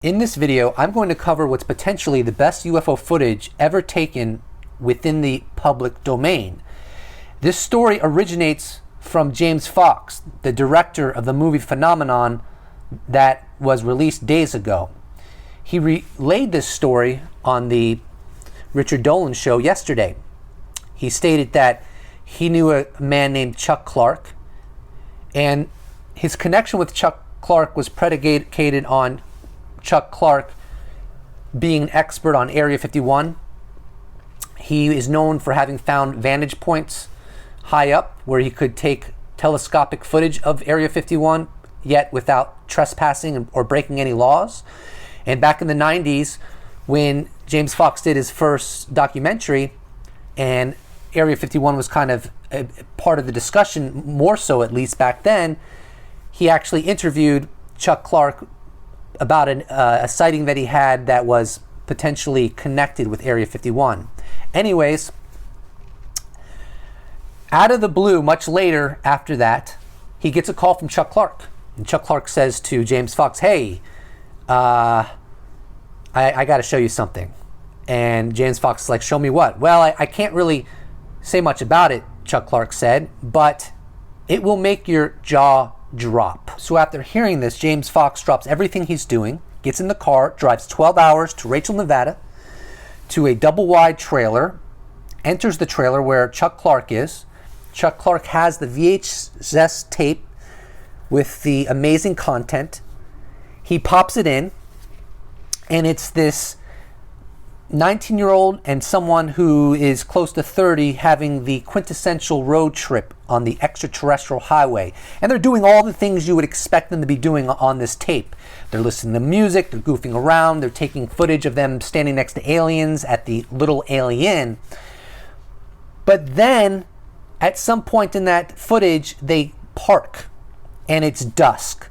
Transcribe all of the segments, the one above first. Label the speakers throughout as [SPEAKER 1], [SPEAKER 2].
[SPEAKER 1] In this video, I'm going to cover what's potentially the best UFO footage ever taken within the public domain. This story originates from James Fox, the director of the movie Phenomenon that was released days ago. He relayed this story on the Richard Dolan show yesterday. He stated that he knew a man named Chuck Clark, and his connection with Chuck Clark was predicated on Chuck Clark being an expert on Area 51. He is known for having found vantage points high up where he could take telescopic footage of Area 51, yet without trespassing or breaking any laws. And back in the 90s, when James Fox did his first documentary, and Area 51 was kind of a part of the discussion, more so at least back then, he actually interviewed Chuck Clark about a sighting that he had that was potentially connected with Area 51. Anyways, out of the blue, much later after that, he gets a call from Chuck Clark. And Chuck Clark says to James Fox, "Hey, I got to show you something." And James Fox is like, "Show me what?" "Well, I can't really say much about it," Chuck Clark said, "but it will make your jaw drop." So after hearing this, James Fox drops everything he's doing, gets in the car, drives 12 hours to Rachel, Nevada, to a double-wide trailer, enters the trailer where Chuck Clark is. Chuck Clark has the VHS tape with the amazing content. He pops it in, and it's this 19-year-old and someone who is close to 30 having the quintessential road trip on the extraterrestrial highway. And they're doing all the things you would expect them to be doing on this tape. They're listening to music, they're goofing around, they're taking footage of them standing next to aliens at the Little Alien. But then, at some point in that footage, they park, and it's dusk.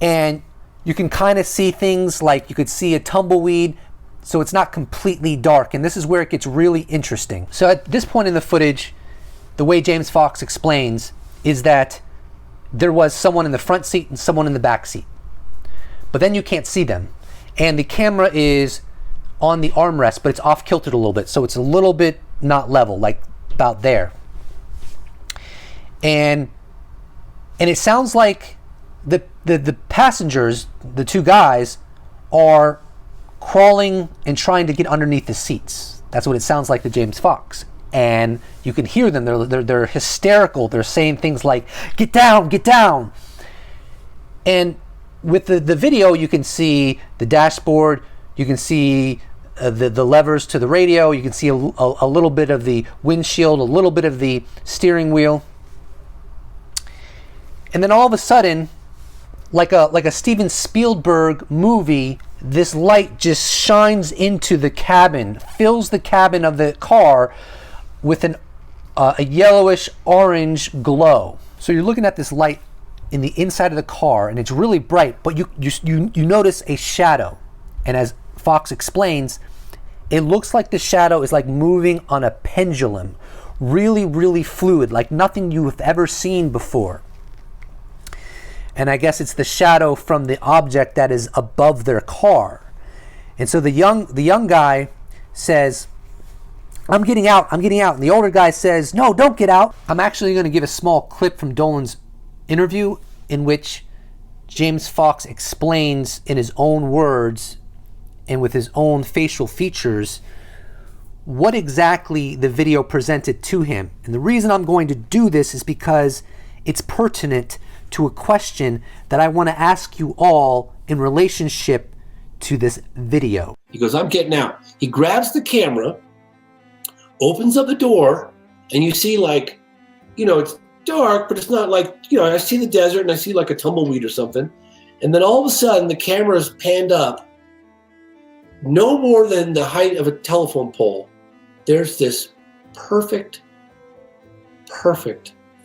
[SPEAKER 1] And you can kind of see things like you could see a tumbleweed, so it's not completely dark, and this is where it gets really interesting. So at this point in the footage, the way James Fox explains is that there was someone in the front seat and someone in the back seat. But then you can't see them. And the camera is on the armrest, but it's off kiltered a little bit, so it's a little bit not level, like about there. And it sounds like the passengers, the two guys, are crawling and trying to get underneath the seats. That's what it sounds like to James Fox. And you can hear them. They're hysterical. They're saying things like, "Get down, get down." And with the video, you can see the dashboard. You can see the levers to the radio. You can see a little bit of the windshield, a little bit of the steering wheel. And then all of a sudden, like a Steven Spielberg movie, this light just shines into the cabin, fills the cabin of the car with a yellowish orange glow. So you're looking at this light in the inside of the car, and it's really bright, but you notice a shadow. And as Fox explains, it looks like the shadow is like moving on a pendulum, really, really fluid, like nothing you've ever seen before. And I guess it's the shadow from the object that is above their car. And so the young guy says, "I'm getting out, I'm getting out." And the older guy says, "No, don't get out." I'm actually going to give a small clip from Dolan's interview in which James Fox explains in his own words and with his own facial features what exactly the video presented to him. And the reason I'm going to do this is because it's pertinent to a question that I want to ask you all in relationship to this video.
[SPEAKER 2] He goes, "I'm getting out." He grabs the camera, opens up the door, and you see it's dark, but it's not like, I see the desert and I see like a tumbleweed or something. And then all of a sudden the camera is panned up, no more than the height of a telephone pole. There's this perfect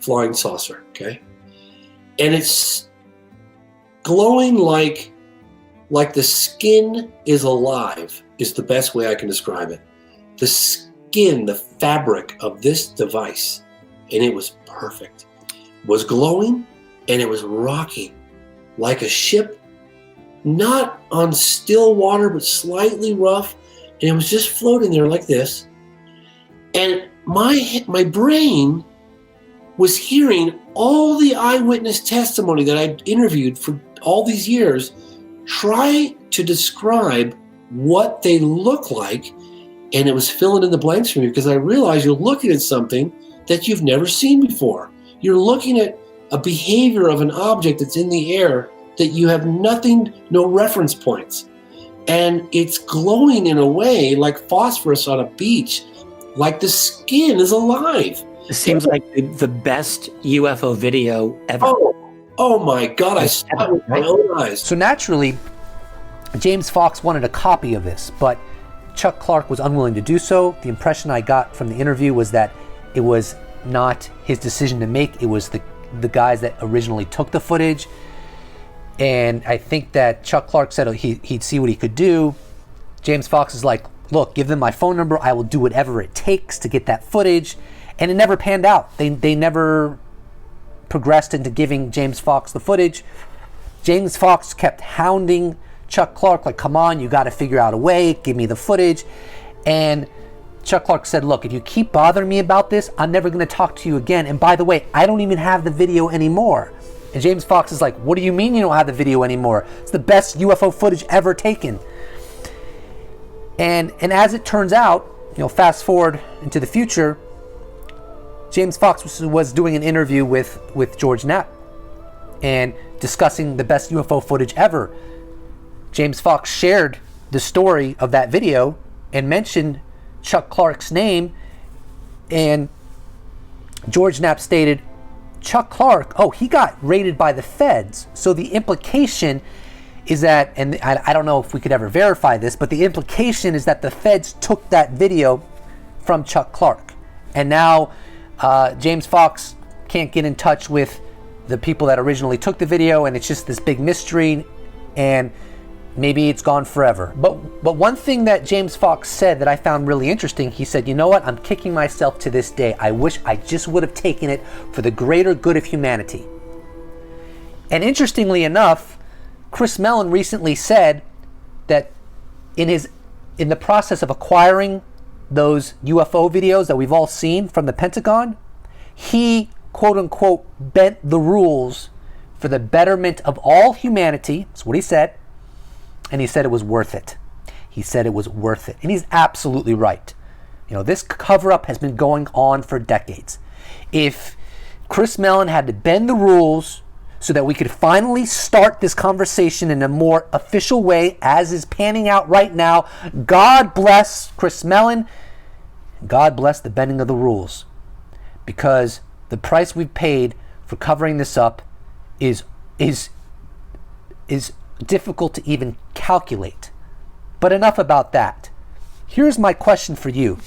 [SPEAKER 2] flying saucer, okay? And it's glowing like the skin is alive, is the best way I can describe it. The skin, the fabric of this device, and it was perfect, was glowing, and it was rocking like a ship not on still water, but slightly rough. And it was just floating there like this. And my brain was hearing all the eyewitness testimony that I'd interviewed for all these years, try to describe what they look like. And it was filling in the blanks for me, because I realized you're looking at something that you've never seen before. You're looking at a behavior of an object that's in the air that you have no reference points. And it's glowing in a way like phosphorus on a beach, like the skin is alive.
[SPEAKER 3] It seems like the best UFO video ever.
[SPEAKER 2] Oh my God, I saw it with my own eyes.
[SPEAKER 1] So naturally, James Fox wanted a copy of this, but Chuck Clark was unwilling to do so. The impression I got from the interview was that it was not his decision to make. It was the guys that originally took the footage. And I think that Chuck Clark said he'd see what he could do. James Fox is like, look, give them my phone number. I will do whatever it takes to get that footage. And it never panned out. They never progressed into giving James Fox the footage. James Fox kept hounding Chuck Clark, like, come on, you got to figure out a way, give me the footage. And Chuck Clark said, look, if you keep bothering me about this, I'm never going to talk to you again. And by the way, I don't even have the video anymore. And James Fox is like, what do you mean you don't have the video anymore? It's the best UFO footage ever taken. And as it turns out, fast forward into the future, James Fox was doing an interview with George Knapp and discussing the best UFO footage ever. James Fox shared the story of that video and mentioned Chuck Clark's name, and George Knapp stated, Chuck Clark, he got raided by the feds. So the implication is that, and I don't know if we could ever verify this, but the implication is that the feds took that video from Chuck Clark. And now James Fox can't get in touch with the people that originally took the video, and it's just this big mystery, and maybe it's gone forever. But one thing that James Fox said that I found really interesting, he said, you know what, I'm kicking myself to this day. I wish I just would have taken it for the greater good of humanity. And interestingly enough, Chris Mellon recently said that in the process of acquiring those UFO videos that we've all seen from the Pentagon, he, quote unquote, bent the rules for the betterment of all humanity. That's what he said. And he said it was worth it. He said it was worth it. And he's absolutely right. This cover-up has been going on for decades. If Chris Mellon had to bend the rules so that we could finally start this conversation in a more official way, as is panning out right now, God bless Chris Mellon. God bless the bending of the rules. Because the price we've paid for covering this up is difficult to even calculate. But enough about that. Here's my question for you.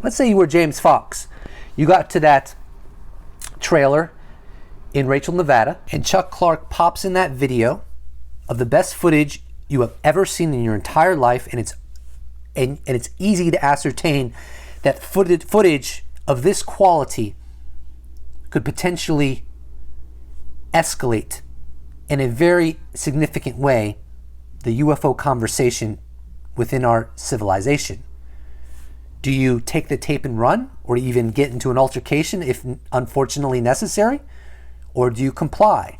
[SPEAKER 1] Let's say you were James Fox. You got to that trailer in Rachel, Nevada, and Chuck Clark pops in that video of the best footage you have ever seen in your entire life, and it's easy to ascertain that footage of this quality could potentially escalate in a very significant way the UFO conversation within our civilization. Do you take the tape and run, or even get into an altercation if unfortunately necessary? Or do you comply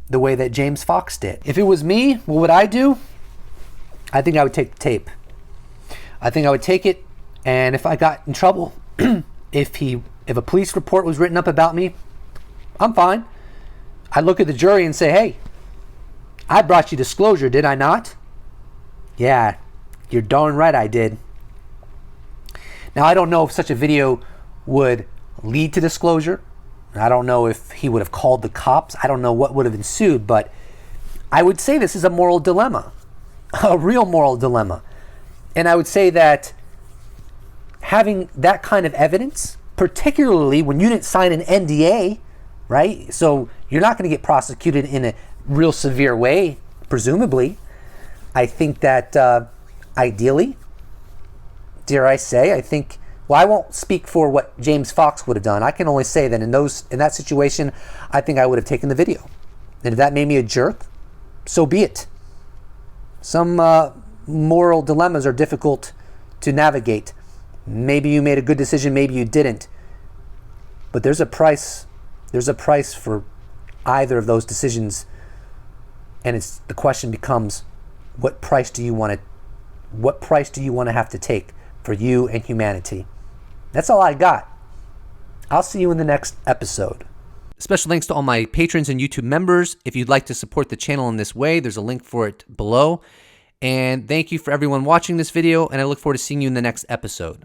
[SPEAKER 1] the way that James Fox did? If it was me, what would I do? I think I would take the tape. I think I would take it, and if I got in trouble, if a police report was written up about me, I'm fine. I look at the jury and say, hey, I brought you disclosure, did I not? Yeah, you're darn right I did. Now, I don't know if such a video would lead to disclosure. I don't know if he would have called the cops. I don't know what would have ensued, but I would say this is a moral dilemma, a real moral dilemma. And I would say that having that kind of evidence, particularly when you didn't sign an NDA, right? So you're not going to get prosecuted in a real severe way, presumably. I think that ideally, dare I say, I won't speak for what James Fox would have done. I can only say that in that situation, I think I would have taken the video. And if that made me a jerk, so be it. Some moral dilemmas are difficult to navigate. Maybe you made a good decision, maybe you didn't. But there's a price. There's a price for either of those decisions. And the question becomes, what price do you want to have to take for you and humanity? That's all I got. I'll see you in the next episode. Special thanks to all my patrons and YouTube members. If you'd like to support the channel in this way, there's a link for it below. And thank you for everyone watching this video, and I look forward to seeing you in the next episode.